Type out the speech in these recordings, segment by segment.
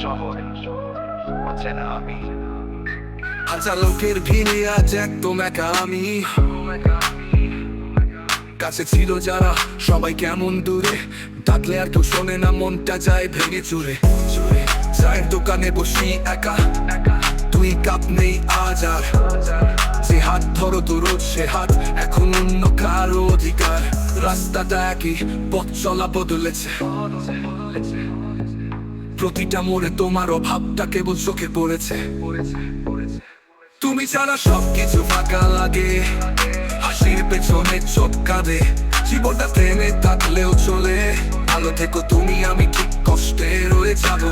শহরে অচেনা আমি। হাজার লোকের ভিড়ে আজ একদম একা আমি। কাছে ছিল যারা সবাই কেমন দূরে, ডাকলে আর কেউ শোনে না, মনটা যায় ভেঙে চুরে। চায়ের দোকানে বসি একা, তুই কাপ নেই আজ আর। যে হাত ধরো তো রোজ সে হাত এখন অন্য কারো অধিকার। রাস্তাটা একই, পথ চলা বদলেছে। প্রতিটা মোড়ে তোমার অভাবটা কেবল চোখে পড়েছে। তুমি ছাড়া সবকিছু ফাঁকা লাগে, হাসির পেছনে চোখ কাঁদে। জীবনটা প্রেমে থাকলেও চলে, আলো থেকো তুমি, আমি ঠিক কষ্টে রয়ে যাব।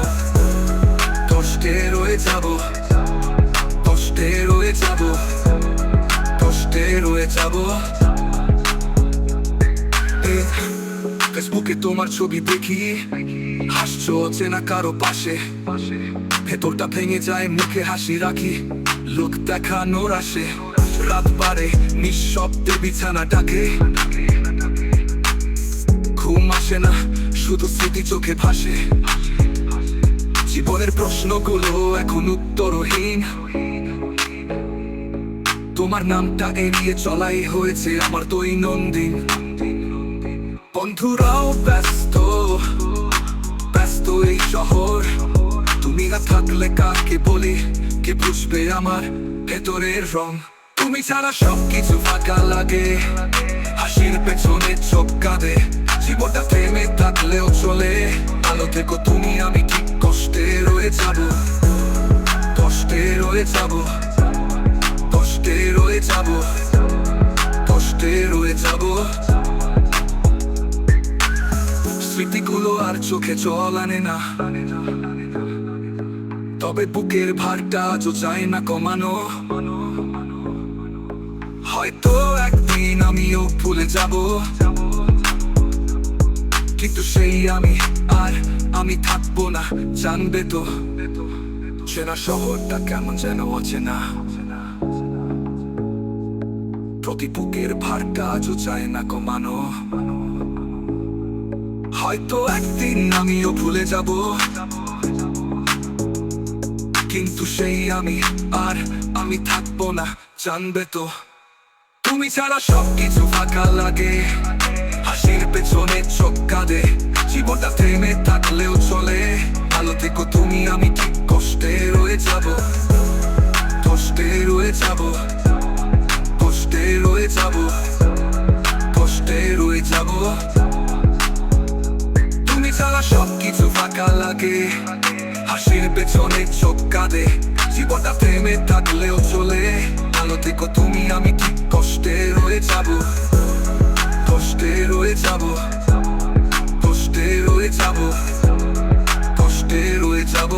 কষ্টে রয়ে যাব, কষ্টে রয়ে যাব, কষ্টে রয়ে যাব। ফেসবুকে তোমার ছবি দেখি, হাসছো অচেনা কারো পাশে। ভেতরটা ভেঙে যায়, মুখে হাসি রাখি, লোক দেখানোর আসে। রাত বাড়ে, নিঃশব্দে বিছানা ডাকে। ঘুম আসে না, শুধু স্মৃতি চোখে ভাসে। জীবনের প্রশ্নগুলো এখন উত্তরহীন। তোমার নামটা এড়িয়ে চলাই হয়েছে আমার দৈনন্দিন। বন্ধুরাও ব্যস্ত, ব্যস্ত এই শহর। তুমি না থাকলে কাকে বলি, কে বুঝবে আমার ভেতরের রং। তুমি ছাড়া সবকিছু ফাঁকা লাগে, হাসির পেছনে চোখ কাঁদে। জীবনটা প্রেমে থাকলেও চলে, আলো থেকো তুমি, আমি ঠিক কষ্টে রয়ে যাব। কষ্টে রয়ে যাব, কষ্টে রয়ে যাব, কষ্টে রয়ে যাব। স্মৃতিগুলো আর চোখে জল আনে না, তবে বুকের ভারটা আজও চায় না কমানো। হয়তো একদিন আমিও ভুলে যাব, কিন্তু সেই আমি আর আমি থাকবো না, জানবে তো। চেনা শহরটা কেমন যেন অচেনা, প্রতি বুকের ভারটা আজও চায় না কমানো। হয়তো একদিন আমিও ভুলে যাব, কিন্তু সেই আমি আর আমি থাকবো না, জানবে তো। তুমি ছাড়া সবকিছু ফাঁকা লাগে, হাসির পেছনে চোখ কাঁদে। জীবনটা থেমে থাকলেও চলে, আলো থেকো তুমি, আমি ঠিক কষ্টে রয়ে যাব। কষ্টে রয়ে যাব, কষ্টে রয়ে যাব, কষ্টে রয়ে যাব। তুমি ছাড়া সবকিছু ফাঁকা লাগে, হাসির পেছনে চোখ কাঁদে। জীবনটা থেমে থাকলেও চলে, আলো থেকো তুমি, আমি ঠিক কষ্টে রয়ে যাব। কষ্টে রয়ে যাব, কষ্টে রয়ে যাব, কষ্টে রয়ে যাব।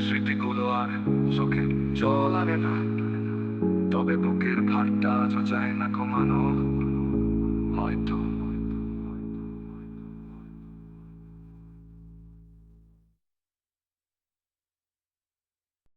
স্মৃতিগুলো আর চোখে জল আনে না, তবে বুকের ভারটা আজও চায় না কমানো। হয়তো